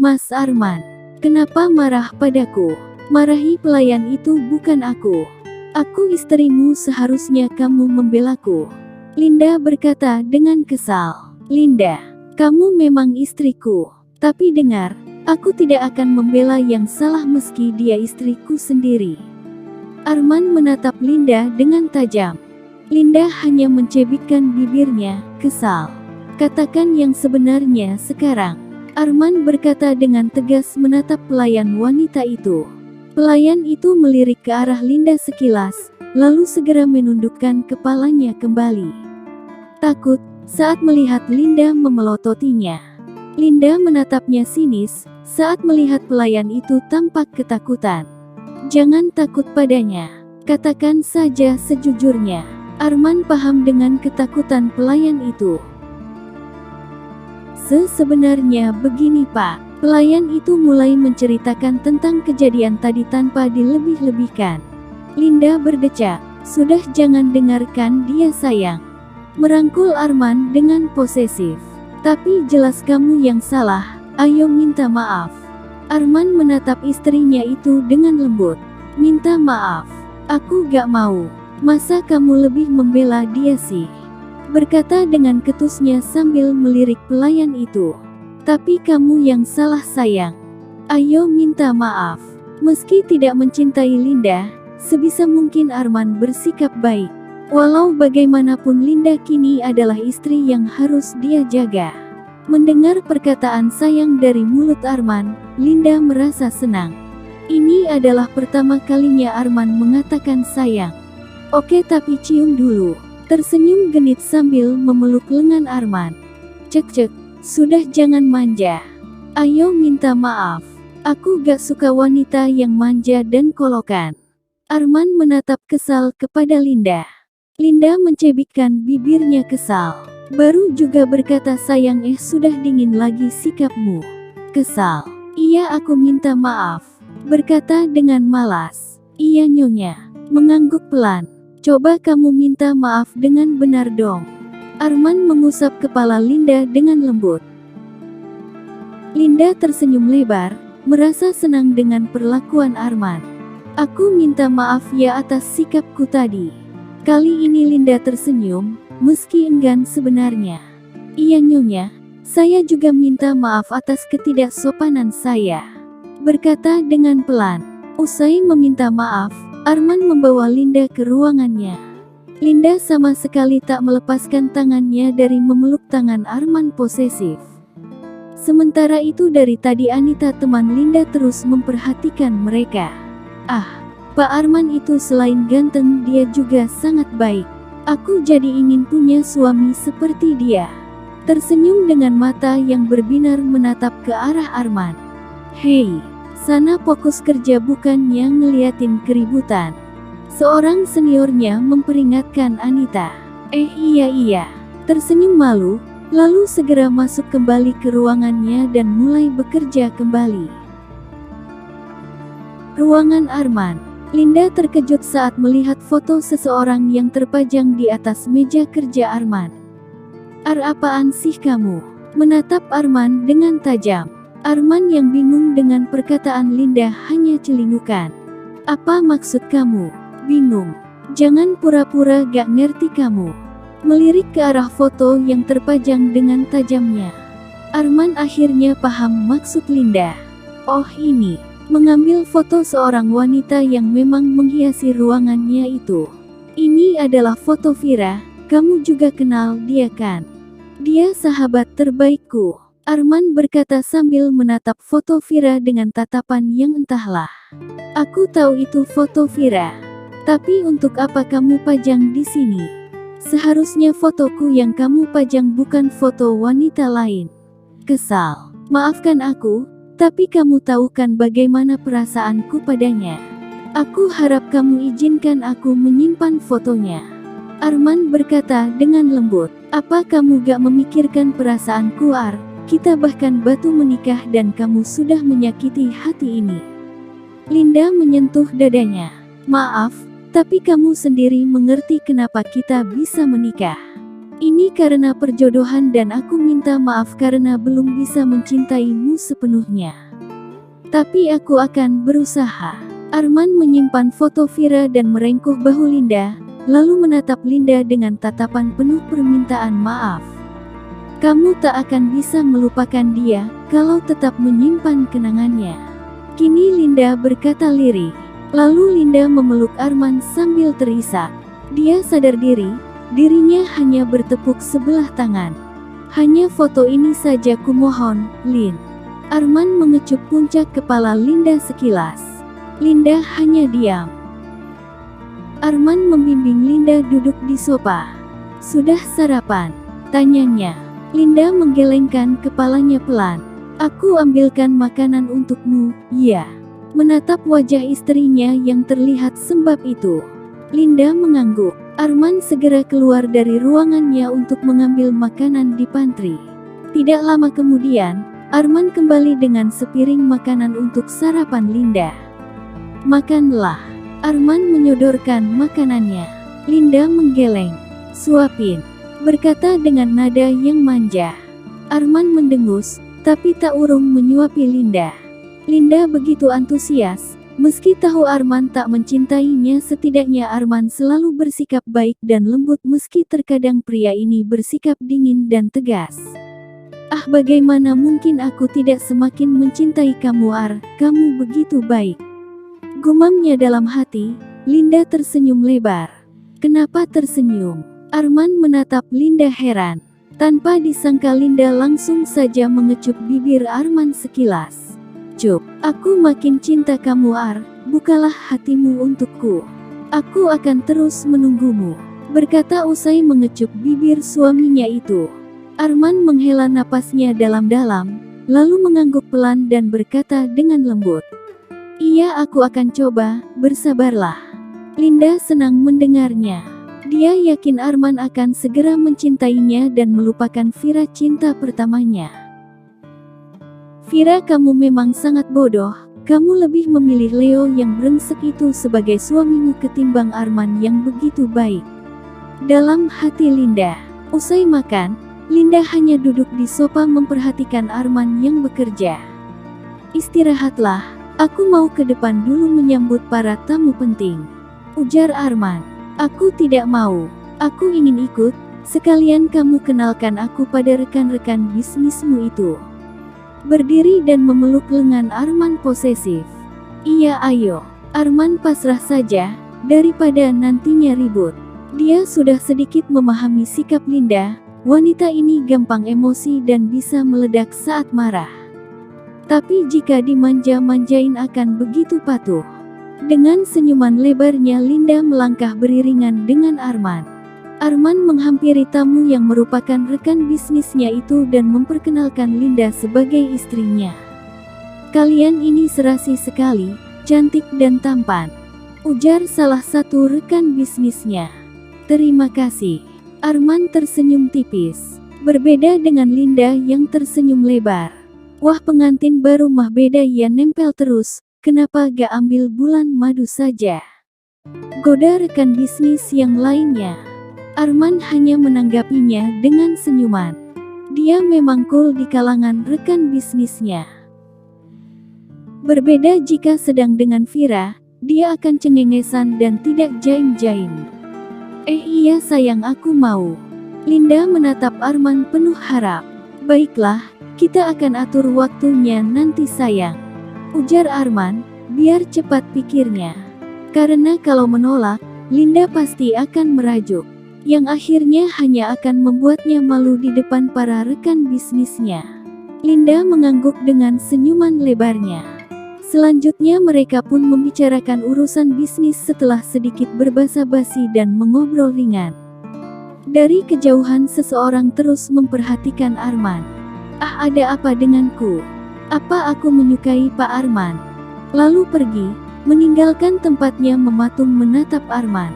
Mas Arman, kenapa marah padaku? Marahi pelayan itu bukan aku. Aku istrimu, seharusnya kamu membelaku. Linda berkata dengan kesal. Linda, kamu memang istriku. Tapi dengar, aku tidak akan membela yang salah meski dia istriku sendiri. Arman menatap Linda dengan tajam. Linda hanya mencebikkan bibirnya, kesal. Katakan yang sebenarnya sekarang. Arman berkata dengan tegas menatap pelayan wanita itu. Pelayan itu melirik ke arah Linda sekilas, lalu segera menundukkan kepalanya kembali. Takut saat melihat Linda memelototinya. Linda menatapnya sinis saat melihat pelayan itu tampak ketakutan. Jangan takut padanya. Katakan saja sejujurnya. Arman paham dengan ketakutan pelayan itu. Sebenarnya begini Pak. Pelayan itu mulai menceritakan tentang kejadian tadi tanpa dilebih-lebihkan. Linda berdecak. Sudah, jangan dengarkan dia sayang. Merangkul Arman dengan posesif. Tapi jelas kamu yang salah, ayo minta maaf. Arman menatap istrinya itu dengan lembut. Minta maaf? Aku gak mau. Masa kamu lebih membela dia sih? Berkata dengan ketusnya sambil melirik pelayan itu. Tapi kamu yang salah sayang. Ayo minta maaf. Meski tidak mencintai Linda, sebisa mungkin Arman bersikap baik. Walau bagaimanapun Linda kini adalah istri yang harus dia jaga. Mendengar perkataan sayang dari mulut Arman, Linda merasa senang. Ini adalah pertama kalinya Arman mengatakan sayang. Oke, tapi cium dulu. Tersenyum genit sambil memeluk lengan Arman. Cek. Sudah, jangan manja. Ayo minta maaf. Aku gak suka wanita yang manja dan kolokan. Arman menatap kesal kepada Linda. Linda mencebikkan bibirnya kesal. Baru juga berkata sayang, sudah dingin lagi sikapmu. Kesal. Iya, aku minta maaf. Berkata dengan malas. Iya nyonya. Mengangguk pelan. Coba kamu minta maaf dengan benar dong. Arman mengusap kepala Linda dengan lembut. Linda tersenyum lebar, merasa senang dengan perlakuan Arman. Aku minta maaf ya atas sikapku tadi. Kali ini Linda tersenyum, meski enggan sebenarnya. Iya nyonya, saya juga minta maaf atas ketidaksopanan saya. Berkata dengan pelan. Usai meminta maaf, Arman membawa Linda ke ruangannya. Linda sama sekali tak melepaskan tangannya dari memeluk tangan Arman posesif. Sementara itu dari tadi Anita teman Linda terus memperhatikan mereka. Pak Arman itu selain ganteng dia juga sangat baik. Aku jadi ingin punya suami seperti dia. Tersenyum dengan mata yang berbinar menatap ke arah Arman. Hei, sana fokus kerja bukannya ngeliatin keributan. Seorang seniornya memperingatkan Anita. Iya. Tersenyum malu, lalu segera masuk kembali ke ruangannya dan mulai bekerja kembali. Ruangan Arman. Linda terkejut saat melihat foto seseorang yang terpajang di atas meja kerja Arman. Apaan sih kamu? Menatap Arman dengan tajam. Arman yang bingung dengan perkataan Linda hanya celingukan. Apa maksud kamu? Bingung. Jangan pura-pura gak ngerti kamu. Melirik ke arah foto yang terpajang dengan tajamnya. Arman akhirnya paham maksud Linda. Oh ini. Mengambil foto seorang wanita yang memang menghiasi ruangannya itu. Ini adalah foto Vira, kamu juga kenal dia kan? Dia sahabat terbaikku. Arman berkata sambil menatap foto Vira dengan tatapan yang entahlah. Aku tahu itu foto Vira. Tapi untuk apa kamu pajang di sini? Seharusnya fotoku yang kamu pajang bukan foto wanita lain. Kesal. Maafkan aku, tapi kamu tahu kan bagaimana perasaanku padanya. Aku harap kamu izinkan aku menyimpan fotonya. Arman berkata dengan lembut. Apa kamu gak memikirkan perasaanku Ar? Kita bahkan batu menikah dan kamu sudah menyakiti hati ini. Linda menyentuh dadanya. Maaf. Tapi kamu sendiri mengerti kenapa kita bisa menikah. Ini karena perjodohan dan aku minta maaf karena belum bisa mencintaimu sepenuhnya. Tapi aku akan berusaha. Arman menyimpan foto Vira dan merengkuh bahu Linda, lalu menatap Linda dengan tatapan penuh permintaan maaf. Kamu tak akan bisa melupakan dia, kalau tetap menyimpan kenangannya. Kini Linda berkata lirih. Lalu Linda memeluk Arman sambil terisak. Dia sadar diri, dirinya hanya bertepuk sebelah tangan. Hanya foto ini saja kumohon, Lin. Arman mengecup puncak kepala Linda sekilas. Linda hanya diam. Arman membimbing Linda duduk di sofa. Sudah sarapan? Tanyanya. Linda menggelengkan kepalanya pelan. Aku ambilkan makanan untukmu, ya. Menatap wajah istrinya yang terlihat sembab itu. Linda mengangguk. Arman segera keluar dari ruangannya untuk mengambil makanan di pantry. Tidak lama kemudian, Arman kembali dengan sepiring makanan untuk sarapan Linda. Makanlah. Arman menyodorkan makanannya. Linda menggeleng. Suapin, berkata dengan nada yang manja. Arman mendengus, tapi tak urung menyuapi Linda. Linda begitu antusias, meski tahu Arman tak mencintainya. Setidaknya Arman selalu bersikap baik dan lembut meski terkadang pria ini bersikap dingin dan tegas. Ah, bagaimana mungkin aku tidak semakin mencintai kamu kamu begitu baik. Gumamnya dalam hati. Linda tersenyum lebar. Kenapa tersenyum? Arman menatap Linda heran. Tanpa disangka Linda langsung saja mengecup bibir Arman sekilas. Cup, aku makin cinta kamu bukalah hatimu untukku. Aku akan terus menunggumu, berkata usai mengecup bibir suaminya itu. Arman menghela napasnya dalam-dalam, lalu mengangguk pelan dan berkata dengan lembut. Iya, aku akan coba, bersabarlah. Linda senang mendengarnya. Dia yakin Arman akan segera mencintainya dan melupakan Vira cinta pertamanya. Vira, kamu memang sangat bodoh, kamu lebih memilih Leo yang brengsek itu sebagai suamimu ketimbang Arman yang begitu baik. Dalam hati Linda. Usai makan, Linda hanya duduk di sofa memperhatikan Arman yang bekerja. Istirahatlah. Aku mau ke depan dulu menyambut para tamu penting, ujar Arman. Aku tidak mau. Aku ingin ikut, sekalian kamu kenalkan aku pada rekan-rekan bisnismu itu. Berdiri dan memeluk lengan Arman posesif. Iya, ayo. Arman pasrah saja, daripada nantinya ribut. Dia sudah sedikit memahami sikap Linda, wanita ini gampang emosi dan bisa meledak saat marah. Tapi jika dimanja-manjain akan begitu patuh. Dengan senyuman lebarnya Linda melangkah beriringan dengan Arman. Arman menghampiri tamu yang merupakan rekan bisnisnya itu dan memperkenalkan Linda sebagai istrinya. Kalian ini serasi sekali, cantik dan tampan, ujar salah satu rekan bisnisnya. Terima kasih. Arman tersenyum tipis. Berbeda dengan Linda yang tersenyum lebar. Wah, pengantin baru mah beda ya, nempel terus, kenapa gak ambil bulan madu saja? Goda rekan bisnis yang lainnya. Arman hanya menanggapinya dengan senyuman. Dia memang cool di kalangan rekan bisnisnya. Berbeda jika sedang dengan Vira, dia akan cengengesan dan tidak jaim-jaim. Iya sayang, aku mau. Linda menatap Arman penuh harap. Baiklah, kita akan atur waktunya nanti sayang, ujar Arman, biar cepat pikirnya. Karena kalau menolak, Linda pasti akan merajuk, yang akhirnya hanya akan membuatnya malu di depan para rekan bisnisnya. Linda mengangguk dengan senyuman lebarnya. Selanjutnya mereka pun membicarakan urusan bisnis setelah sedikit berbasa-basi dan mengobrol ringan. Dari kejauhan seseorang terus memperhatikan Arman. Ah, ada apa denganku? Apa aku menyukai Pak Arman? Lalu pergi, meninggalkan tempatnya mematung menatap Arman.